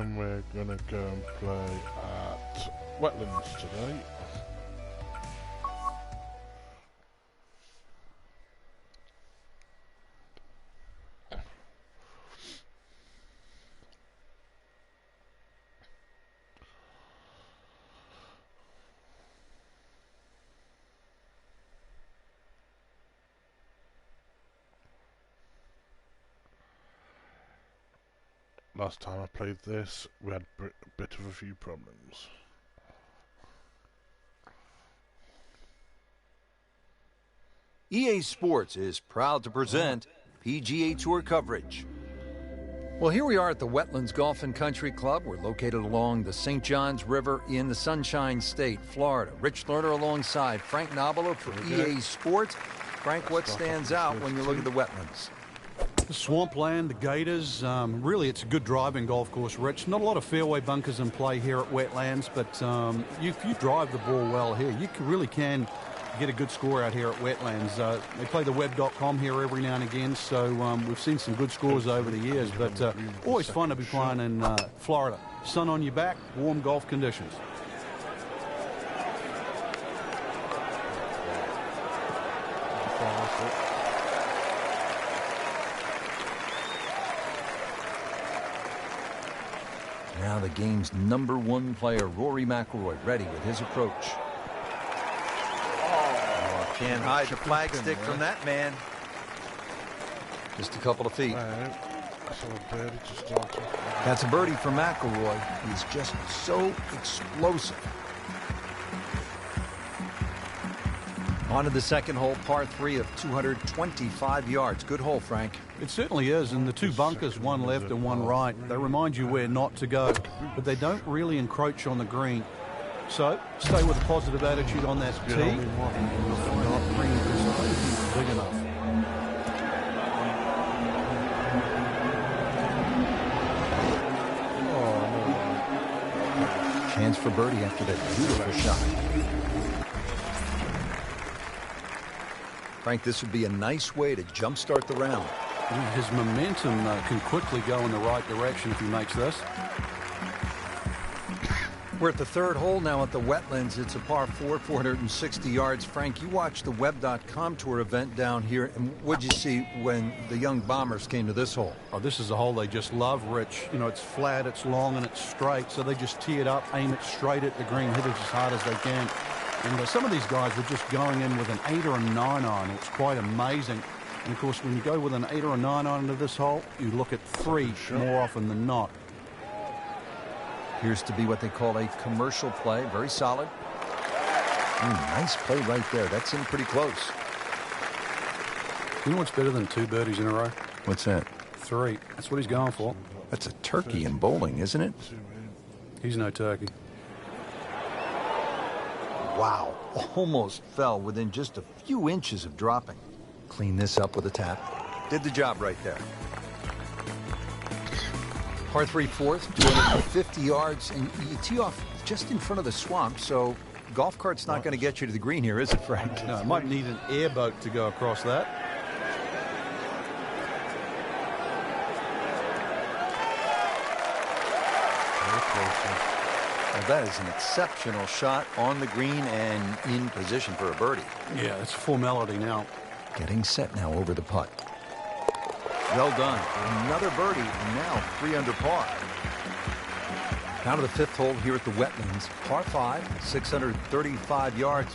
and we're going to go and play at Wetlands today. Last time I played this, we had a bit of a few problems. EA Sports is proud to present PGA Tour coverage. Well, here we are at the Wetlands Golf and Country Club. We're located along the St. Johns River in the Sunshine State, Florida. Rich Lerner alongside Frank Nobilo for EA Sports. Frank, what stands out when you look at the Wetlands? The swampland, the gators, really it's a good driving golf course, Rich. Not a lot of fairway bunkers in play here at Wetlands, but if you drive the ball well here, you really can get a good score out here at Wetlands. They play the web.com here every now and again, so we've seen some good scores over the years, but always fun to be playing in Florida. Sun on your back, warm golf conditions. Now the game's #1 player, Rory McIlroy, ready with his approach. Oh, can't hide the flagstick from that man. Just a couple of feet. That's a birdie for McIlroy. He's just so explosive. On to the second hole, par 3 of 225 yards. Good hole, Frank. It certainly is, and the two bunkers, one left and one right, they remind you where not to go, but they don't really encroach on the green. So stay with a positive attitude on that tee, and not green is big enough. Chance for birdie after that beautiful shot. Frank, this would be a nice way to jumpstart the round. His momentum can quickly go in the right direction if he makes this. We're at the third hole now at the Wetlands. It's a par 4, 460 yards. Frank, you watched the web.com tour event down here, and what'd you see when the young bombers came to this hole? Oh, this is a hole they just love, Rich. You know, it's flat, it's long, and it's straight, so they just tee it up, aim it straight at the green, hit it as hard as they can. And some of these guys were just going in with an 8 or a 9 iron. It's quite amazing. And, of course, when you go with an 8 or a 9 iron into this hole, you look at 3 more often than not. Appears to be what they call a commercial play. Very solid. Nice play right there. That's in pretty close. You know what's better than 2 birdies in a row? What's that? 3. That's what he's going for. That's a turkey in bowling, isn't it? He's no turkey. Wow. Almost fell within just a few inches of dropping. Clean this up with a tap. Did the job right there. Par 3 fourth, 250 yards, and you tee off just in front of the swamp, so golf cart's not going to get you to the green here, is it, Frank? No, it might need an airboat to go across that. Well, that is an exceptional shot on the green and in position for a birdie. Yeah, it's a formality now. Getting set now over the putt. Well done. Another birdie, and now 3 under par. Now to the 5th hole here at the Wetlands. Par 5, 635 yards.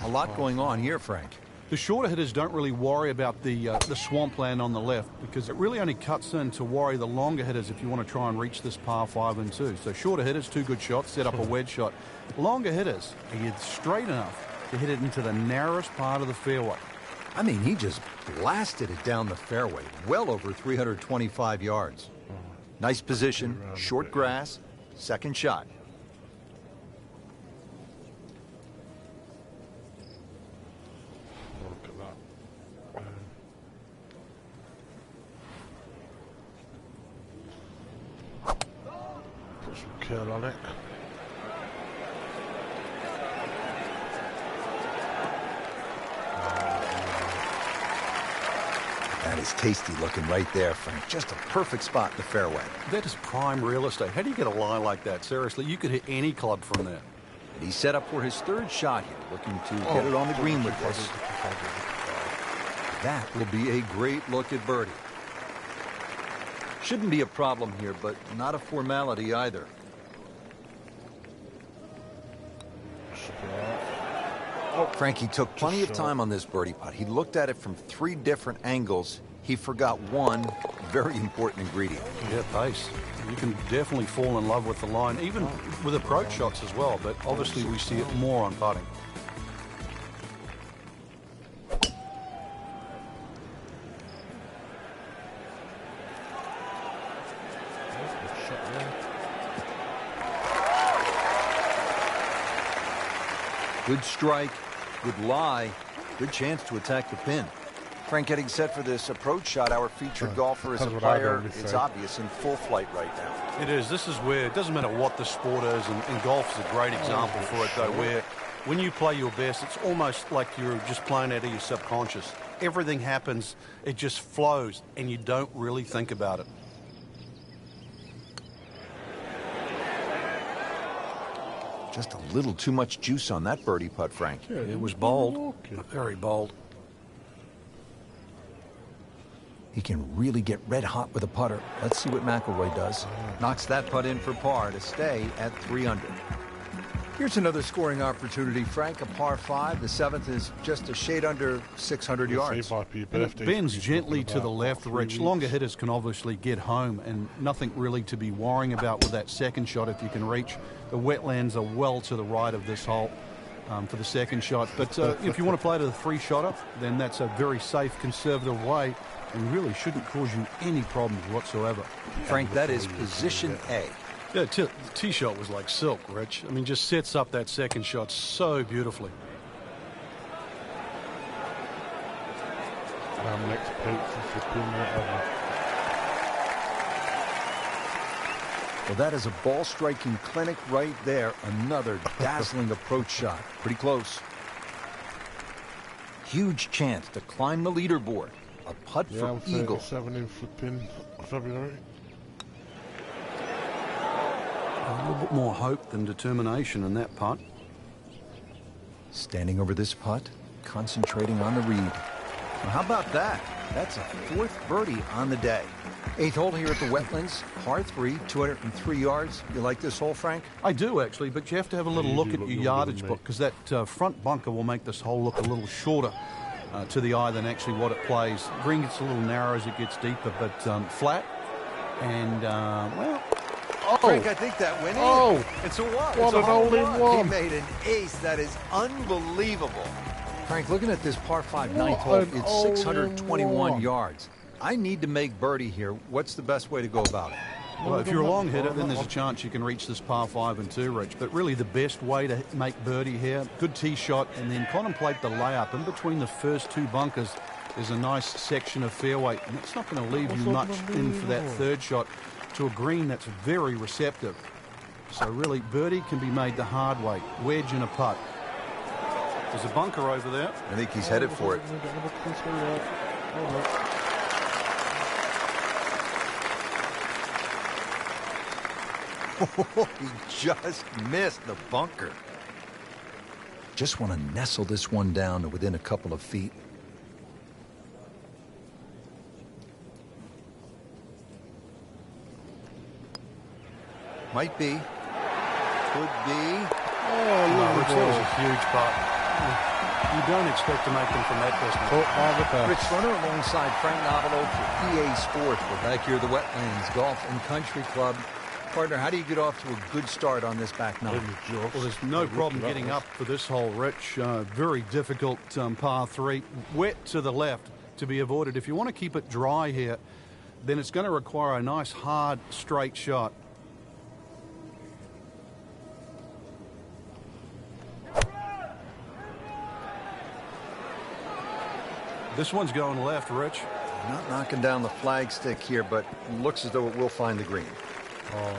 A lot going on here, Frank. The shorter hitters don't really worry about the swampland on the left because it really only cuts in to worry the longer hitters if you want to try and reach this par 5 and 2. So shorter hitters, 2 good shots, set up a wedge shot. Longer hitters, he gets straight enough to hit it into the narrowest part of the fairway. I mean, he just blasted it down the fairway, well over 325 yards. Nice position, short grass, second shot. Look at that. Put some curl on it. That is tasty looking right there, Frank. Just a perfect spot in the fairway. That is prime real estate. How do you get a lie like that? Seriously, you could hit any club from there. And he's set up for his third shot here, looking to get it on the green with this. That will be a great look at birdie. Shouldn't be a problem here, but not a formality either. Frankie took plenty of time on this birdie putt. He looked at it from 3 different angles. He forgot one very important ingredient. Yeah, pace. You can definitely fall in love with the line, even with approach shots as well, but obviously we see it more on putting. Good strike, good lie, good chance to attack the pin. Frank getting set for this approach shot. Our featured golfer is a player. It's obvious in full flight right now. It is. This is where it doesn't matter what the sport is, and golf is a great example for it, though, where when you play your best, it's almost like you're just playing out of your subconscious. Everything happens, it just flows, and you don't really think about it. Just a little too much juice on that birdie putt, Frank. Yeah, it was bold, very bold. He can really get red hot with a putter. Let's see what McIlroy does. Knocks that putt in for par to stay at 3 under. Here's another scoring opportunity, Frank. A par 5. The 7th is just a shade under 600 yards. And it bends gently to the left, Rich. Longer hitters can obviously get home, and nothing really to be worrying about with that second shot if you can reach. The wetlands are well to the right of this hole for the second shot. But if you want to play to the 3-shotter, then that's a very safe, conservative way and really shouldn't cause you any problems whatsoever. Frank, that is position A. Yeah, the tee shot was like silk, Rich. I mean, just sets up that second shot so beautifully. Next pitch is the pin ever. Well, that is a ball striking clinic right there. Another dazzling approach shot. Pretty close. Huge chance to climb the leaderboard. A putt for eagle. 7 in flipping February. A little bit more hope than determination in that putt. Standing over this putt, concentrating on the read. Well, how about that? That's a 4th birdie on the day. 8th hole here at the Wetlands, par 3, 203 yards. You like this hole, Frank? I do, actually, but you have to have a little look at your yardage book, because that front bunker will make this hole look a little shorter to the eye than actually what it plays. Green gets a little narrow as it gets deeper, but flat. And, well... Oh, Frank, I think that went in. Oh, it's a what? What an all-in-one. He made an ace. That is unbelievable. Frank, looking at this par 5 ninth hole, it's 621 yards. I need to make birdie here. What's the best way to go about it? Well, if you're a long hitter, then there's a chance you can reach this par 5 and 2, Rich. But really the best way to make birdie here, good tee shot, and then contemplate the layup. In between the first 2 bunkers, there's a nice section of fairway, and it's not going to leave you much in for that 3rd shot to a green that's very receptive. So really, birdie can be made the hard way. Wedge and a putt. There's a bunker over there. I think he's headed for it. He just missed the bunker. Just want to nestle this one down to within a couple of feet. Might be. Could be. Oh, Rich, that was a huge putt. You don't expect to make them from that distance. Rich Runner alongside Frank Novello for EA Sports. We're back here at the Wetlands Golf and Country Club. Partner, how do you get off to a good start on this back nine? Well, there's no problem getting up for this hole, Rich. Very difficult par 3. Wet to the left to be avoided. If you want to keep it dry here, then it's going to require a nice, hard, straight shot. This one's going left, Rich. Not knocking down the flagstick here, but looks as though it will find the green. Oh,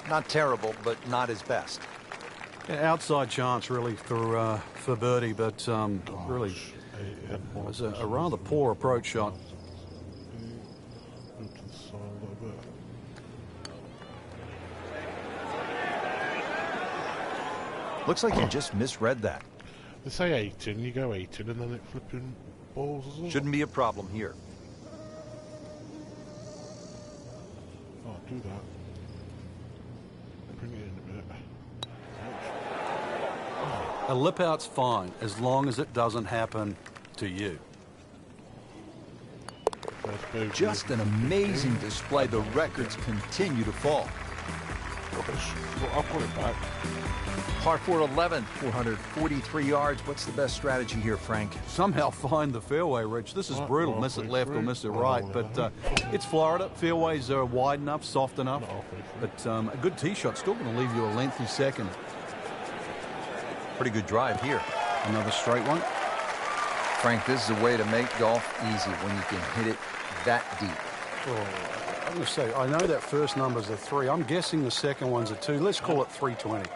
not terrible, but not his best. Yeah, outside chance, really, for birdie, but really It was a rather poor approach shot. Move to the side a little bit. Looks like you just misread that. They say 18, you go 18, and then it flipping balls as well. Shouldn't be a problem here. Oh, do that. Bring it in a bit. A lip out's fine as long as it doesn't happen to you. Just an amazing display. The records continue to fall. I'll put it back. Par 4 11, 443 yards. What's the best strategy here, Frank? Somehow find the fairway, Rich. This is brutal. Miss it left or miss it right. But it's Florida. Fairways are wide enough, soft enough. But a good tee shot still going to leave you a lengthy second. Pretty good drive here. Another straight one. Frank, this is a way to make golf easy when you can hit it that deep. Oh, I'm going to say, I know that first number's a 3. I'm guessing the second one's a 2. Let's call it 320.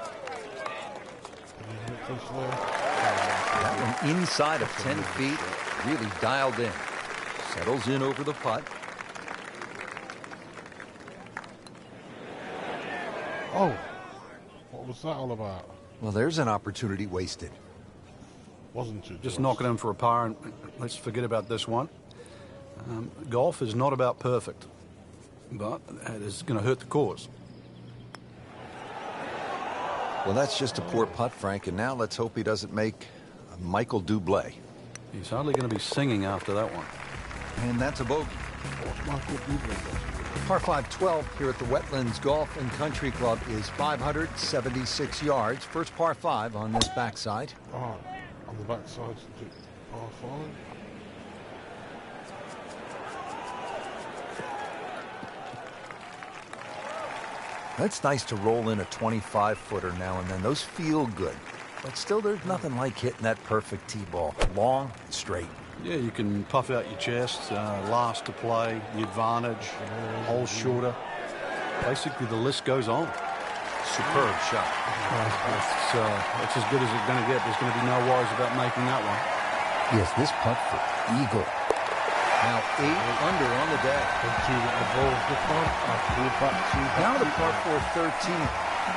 That one inside of 10 feet, really dialed in. Settles in over the putt. Oh, what was that all about? Well, there's an opportunity wasted. Wasn't it? Just knock it in for a par, and let's forget about this one. Golf is not about perfect, but it is going to hurt the cause. Well, that's just a poor putt, Frank, and now let's hope he doesn't make a Michael Bublé. He's hardly going to be singing after that one. And that's a bogey. Par 5 12 here at the Wetlands Golf and Country Club is 576 yards. First par 5 on this backside. Oh, on the backside, par 5. It's nice to roll in a 25-footer now and then. Those feel good. But still, there's nothing like hitting that perfect tee ball. Long and straight. Yeah, you can puff out your chest, last to play, the advantage, hole shorter. Basically, the list goes on. Superb shot. It's as good as it's going to get. There's going to be no worries about making that one. Yes, this putt for eagle. Now 8 under on the day. Now the par 4 13.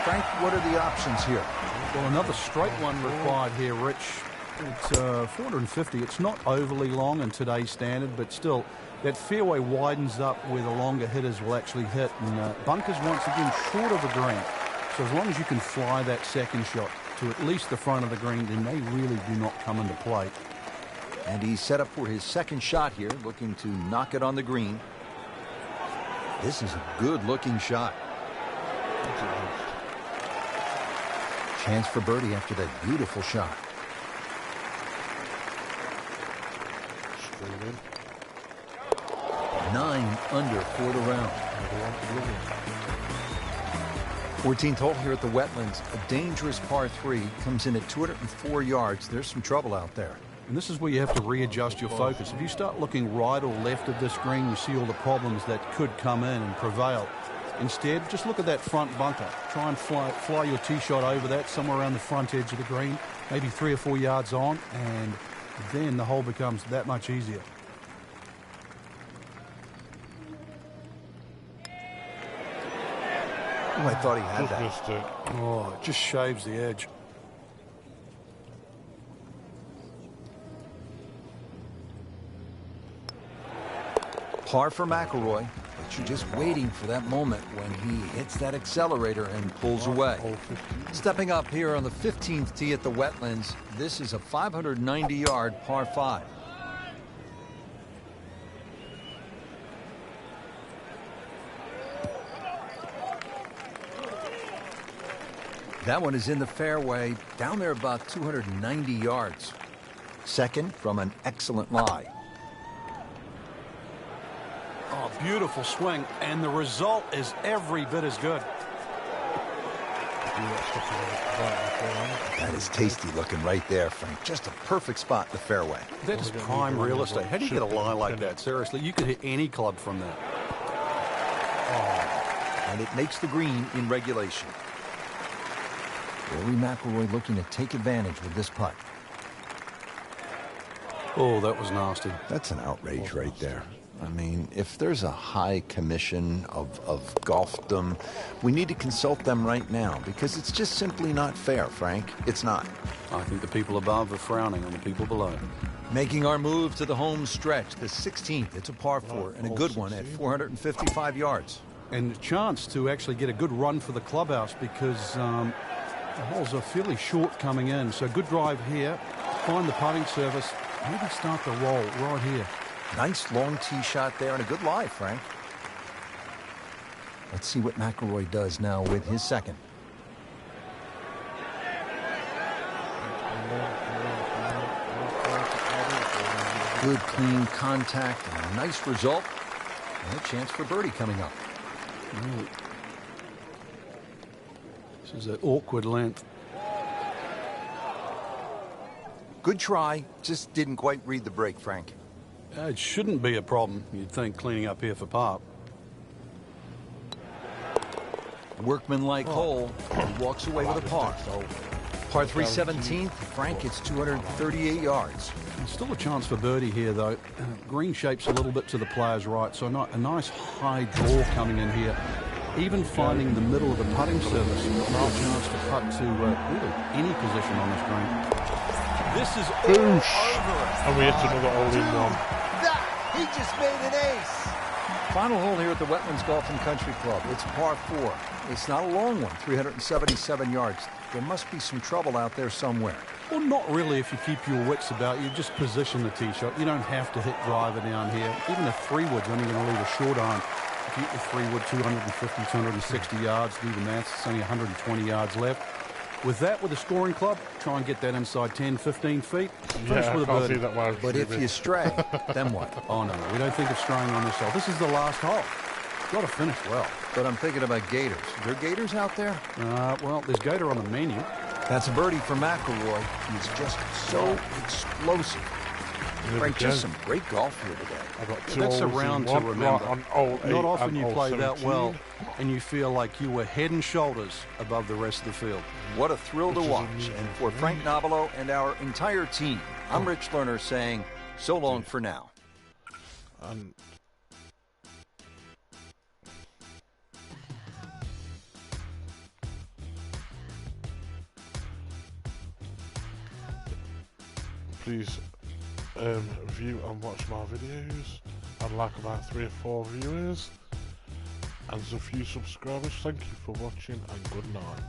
Frank, what are the options here? Well, another straight one required here, Rich. It's 450. It's not overly long in today's standard, but still, that fairway widens up where the longer hitters will actually hit. And bunkers, once again, short of the green. So as long as you can fly that second shot to at least the front of the green, then they really do not come into play. And he's set up for his second shot here, looking to knock it on the green. This is a good-looking shot. Chance for birdie after that beautiful shot. Straight in. 9 under for the round. 14th hole here at the Wetlands. A dangerous par 3 comes in at 204 yards. There's some trouble out there. And this is where you have to readjust your focus. If you start looking right or left of this green, you see all the problems that could come in and prevail. Instead, just look at that front bunker. Try and fly your tee shot over that, somewhere around the front edge of the green, maybe 3 or 4 yards on, and then the hole becomes that much easier. Oh, I thought he had Just that. missed it. Oh, it just shaves the edge. Par for McIlroy, but you're just waiting for that moment when he hits that accelerator and pulls away. Stepping up here on the 15th tee at the Wetlands, this is a 590-yard par 5. That one is in the fairway, down there about 290 yards. Second from an excellent lie. Oh, beautiful swing, and the result is every bit as good. That is tasty looking right there, Frank. Just a perfect spot in the fairway. That is prime real estate. How do you get a lie like that? Seriously, you could hit any club from that. And it makes the green in regulation. Rory McIlroy looking to take advantage with this putt. Oh, that was nasty. That's an outrage right there. I mean, if there's a high commission of golfdom, we need to consult them right now because it's just simply not fair, Frank. It's not. I think the people above are frowning on the people below. Making our move to the home stretch, the 16th. It's a par 4 and a good one at 455 yards. And a chance to actually get a good run for the clubhouse because the holes are fairly short coming in. So good drive here. Find the putting surface. Maybe start the roll right here. Nice long tee shot there and a good lie, Frank. Let's see what McIlroy does now with his second. Good clean contact and a nice result. And a chance for birdie coming up. This is an awkward length. Good try, just didn't quite read the break, Frank. It shouldn't be a problem, you'd think, cleaning up here for par. Workmanlike hole. He walks away with a par. Par 3 17th. Frank, it's 238 yards. There's still a chance for birdie here, though. Green shapes a little bit to the player's right, so a nice high draw coming in here. Even finding the middle of the putting surface, no chance to putt to really any position on this green. This is all over. And we hit another hole-in-one. He just made an ace. Final hole here at the Wetlands Golf and Country Club. It's par 4. It's not a long one, 377 yards. There must be some trouble out there somewhere. Well, not really if you keep your wits about you. Just position the tee shot. You don't have to hit driver down here. Even a 3-wood's only going to leave a short iron. If you hit the 3-wood 250, 260 yards, do the maths, it's only 120 yards left. With that, with a scoring club, try and get that inside 10, 15 feet. Finish with a birdie. But if you stray, then what? Oh, no, we don't think of straying on this hole. This is the last hole. Got to finish well. But I'm thinking about gators. Are there gators out there? Well, there's gator on the menu. That's a birdie for McIlroy. He's just so explosive. Frank, just some great golf here today. I got 2 That's a holes round in to one, remember. right on hole 8 Not often and you hole play that 17. well and you feel like you were head and shoulders above the rest of the field. What a thrill to watch. And for Frank Nobilo and our entire team, I'm Rich Lerner saying so long for now. Please view and watch my videos. I'd like about 3 or 4 viewers and a few subscribers. Thank you for watching and good night.